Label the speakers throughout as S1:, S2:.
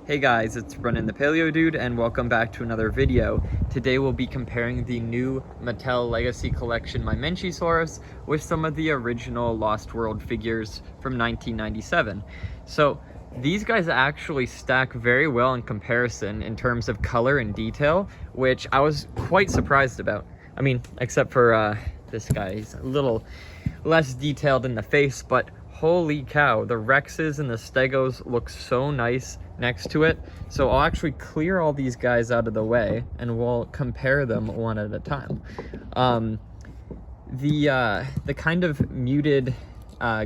S1: Hey guys, it's Brennan the Paleo Dude and welcome back to another video. Today we'll be comparing the new Mattel Legacy Collection Mamenchisaurus with some of the original Lost World figures from 1997. So these guys actually stack very well in comparison in terms of color and detail, which I was quite surprised about. I mean, except for this guy, he's a little less detailed in the face, but holy cow, the Rexes and the Stegos look so nice next to it. So I'll actually clear all these guys out of the way and we'll compare them one at a time. The kind of muted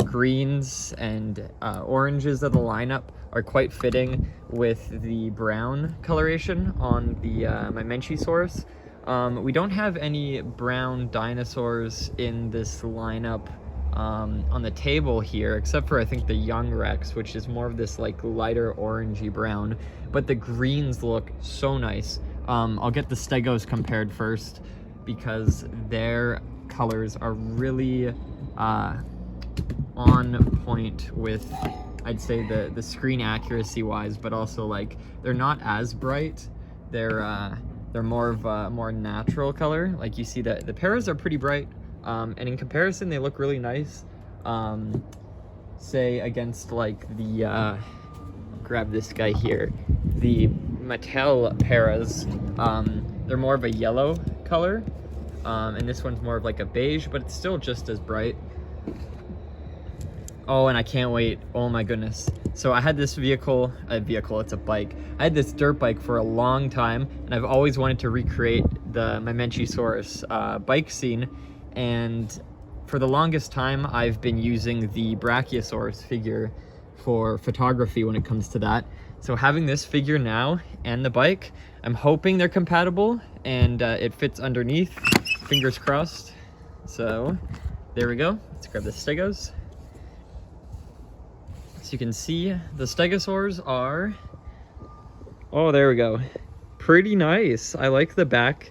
S1: greens and oranges of the lineup are quite fitting with the brown coloration on the Mamenchisaurus. We don't have any brown dinosaurs in this lineup on the table here, except for I think the young Rex, which is more of this like lighter orangey brown, but the greens look so nice. I'll get the Stegos compared first because their colors are really on point with, I'd say, the screen accuracy wise, but also like they're not as bright. They're more of a more natural color. Like you see that the paras are pretty bright. And in comparison, they look really nice. Say against like the, grab this guy here, the Mattel paras, they're more of a yellow color. And this one's more of like a beige, but it's still just as bright. Oh, and I can't wait. Oh my goodness. So I had this it's a bike. I had this dirt bike for a long time, and I've always wanted to recreate the Mamenchisaurus bike scene. And for the longest time, I've been using the Brachiosaurus figure for photography when it comes to that. So having this figure now and the bike, I'm hoping they're compatible and it fits underneath. Fingers crossed. So there we go. Let's grab the Stegos. So you can see the Stegosaurs are, oh, there we go. Pretty nice. I like the back.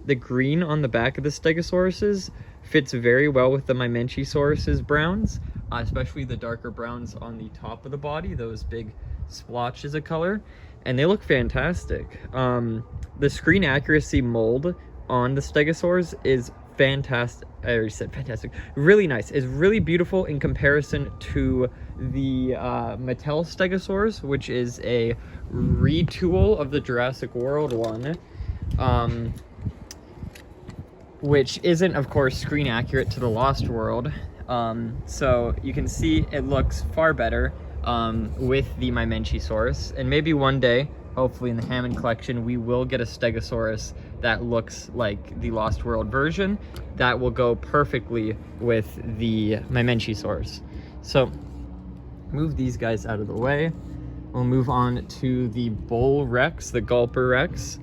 S1: The green on the back of the Stegosauruses fits very well with the Mamenchisaurus's browns, especially the darker browns on the top of the body, those big splotches of color, and they look fantastic. The screen accuracy mold on the Stegosaurs is fantastic. I already said fantastic. Really nice. It's really beautiful in comparison to the Mattel Stegosaurus, which is a retool of the Jurassic World one. Which isn't, of course, screen accurate to the Lost World. So you can see it looks far better with the Mamenchisaurus. And maybe one day, hopefully in the Hammond collection, we will get a Stegosaurus that looks like the Lost World version. That will go perfectly with the Mamenchisaurus. So move these guys out of the way. We'll move on to the Bull Rex, the Gulper Rex.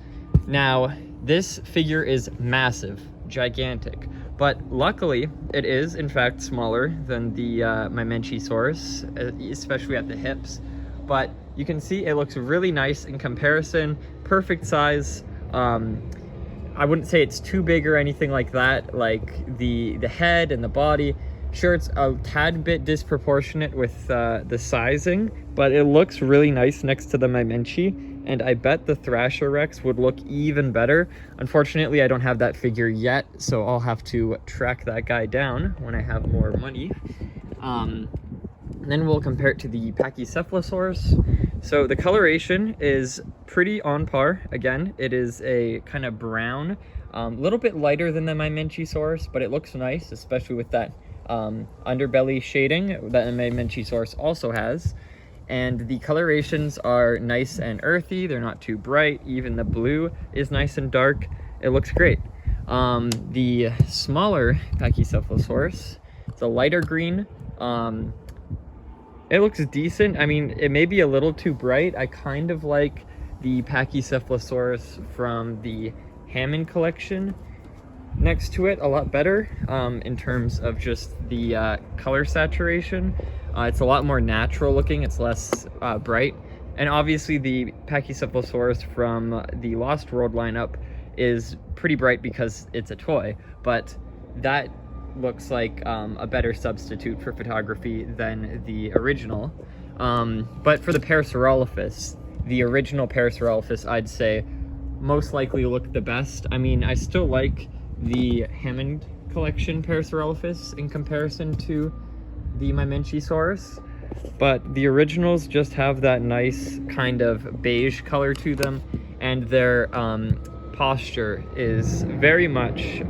S1: Now, this figure is massive. Gigantic, but luckily it is in fact smaller than the Mamenchisaurus, especially at the hips. But you can see it looks really nice in comparison. Perfect size. I wouldn't say it's too big or anything like that, like the head and the body. Sure, it's a tad bit disproportionate with the sizing, but it looks really nice next to the Mamenchi. And I bet the Thrasher Rex would look even better. Unfortunately, I don't have that figure yet, so I'll have to track that guy down when I have more money. And then we'll compare it to the Pachycephalosaurus. So the coloration is pretty on par. Again, it is a kind of brown, little bit lighter than the Mamenchisaurus, but it looks nice, especially with that underbelly shading that the Mamenchisaurus also has. And the colorations are nice and earthy. They're not too bright. Even the blue is nice and dark. It looks great. The smaller Pachycephalosaurus, it's a lighter green. It looks decent. I mean, it may be a little too bright. I kind of like the Pachycephalosaurus from the Hammond collection next to it a lot better in terms of just the color saturation. It's a lot more natural looking, it's less bright. And obviously the Pachycephalosaurus from the Lost World lineup is pretty bright because it's a toy, but that looks like a better substitute for photography than the original. But for the Parasaurolophus, the original Parasaurolophus, I'd say most likely look the best. I mean, I still like the Hammond collection Parasaurolophus in comparison to the Mamenchisaurus, but the originals just have that nice kind of beige color to them, and their posture is very much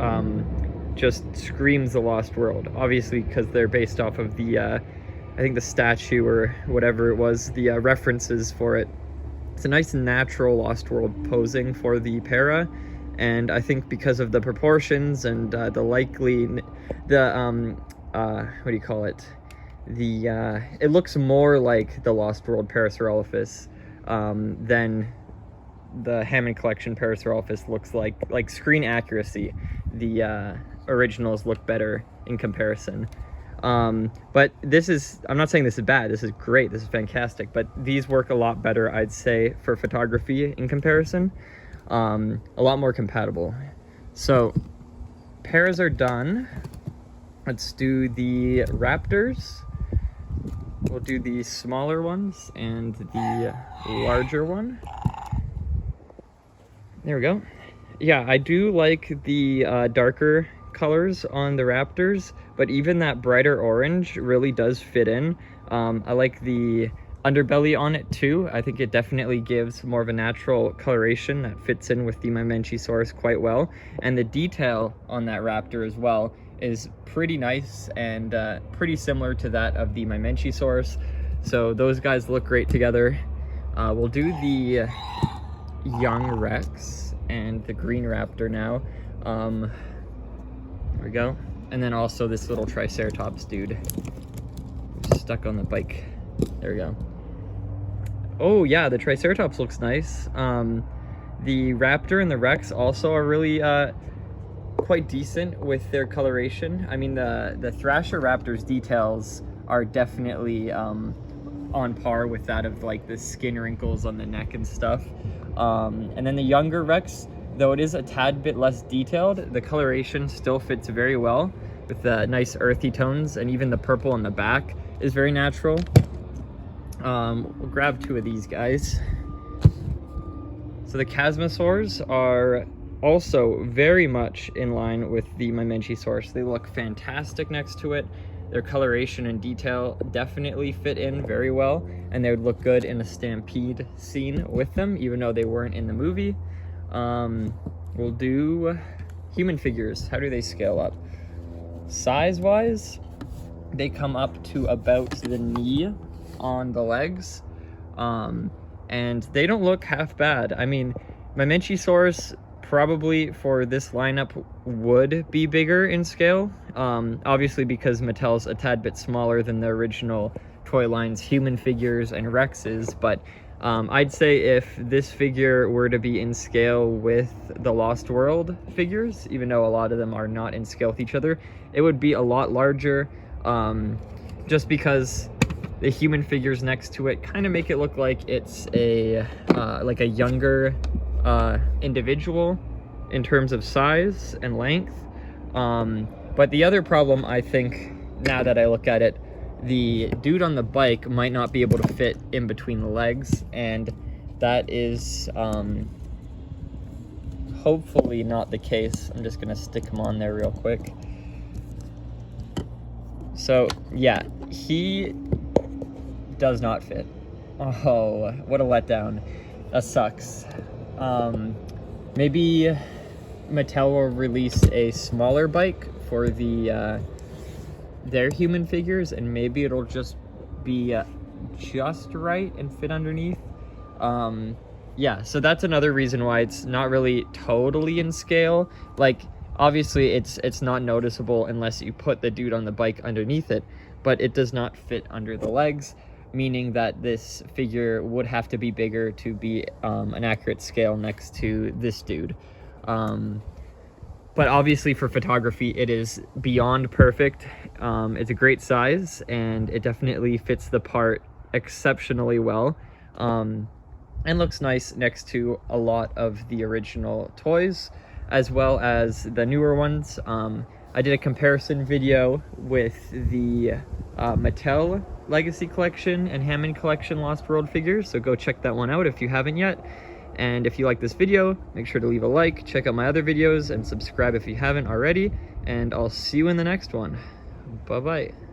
S1: just screams the Lost World, obviously because they're based off of the I think the statue or whatever it was, the references for it. It's a nice natural Lost World posing for the para, and I think because of the proportions and what do you call it? It looks more like the Lost World Parasaurolophus than the Hammond collection Parasaurolophus looks like screen accuracy. The originals look better in comparison. But I'm not saying this is bad, this is great, this is fantastic, but these work a lot better, I'd say, for photography in comparison. A lot more compatible. So, pairs are done. Let's do the raptors. We'll do the smaller ones and the larger one. There we go. Yeah, I do like the darker colors on the raptors, but even that brighter orange really does fit in. I like the underbelly on it too. I think it definitely gives more of a natural coloration that fits in with the Mamenchisaurus quite well. And the detail on that raptor as well is pretty nice and pretty similar to that of the Mamenchisaurus. So those guys look great together. We'll do the young Rex and the green raptor now. There we go. And then also this little Triceratops dude who's stuck on the bike. There we go. Oh yeah, the Triceratops looks nice. The raptor and the Rex also are really quite decent with their coloration. I mean, the Thrasher Raptor's details are definitely on par with that of like the skin wrinkles on the neck and stuff. And then the younger Rex, though it is a tad bit less detailed, the coloration still fits very well with the nice earthy tones, and even the purple on the back is very natural. We'll grab two of these guys. So the Chasmosaurs are also very much in line with the Mamenchisaurus. They look fantastic next to it. Their coloration and detail definitely fit in very well, and they would look good in a stampede scene with them, even though they weren't in the movie. We'll do human figures. How do they scale up? Size-wise, they come up to about the knee on the legs, and they don't look half bad. I mean, Mamenchisaurus probably for this lineup would be bigger in scale, obviously because Mattel's a tad bit smaller than the original toy line's human figures and Rexes, but I'd say if this figure were to be in scale with the Lost World figures, even though a lot of them are not in scale with each other, it would be a lot larger, just because the human figures next to it kind of make it look like it's a younger individual in terms of size and length. But the other problem, I think, now that I look at it, the dude on the bike might not be able to fit in between the legs, and that is hopefully not the case. I'm just gonna stick him on there real quick. So yeah, he does not fit. Oh, what a letdown. That sucks. Maybe Mattel will release a smaller bike for the their human figures, and maybe it'll just be just right and fit underneath. Yeah, so that's another reason why it's not really totally in scale. Like, obviously it's not noticeable unless you put the dude on the bike underneath it, but it does not fit under the legs, meaning that this figure would have to be bigger to be an accurate scale next to this dude. But obviously for photography, it is beyond perfect. It's a great size, and it definitely fits the part exceptionally well, and looks nice next to a lot of the original toys, as well as the newer ones. I did a comparison video with the Mattel Legacy Collection and Hammond Collection Lost World figures, so go check that one out if you haven't yet. And if you like this video, make sure to leave a like, check out my other videos, and subscribe if you haven't already. And I'll see you in the next one. Bye-bye.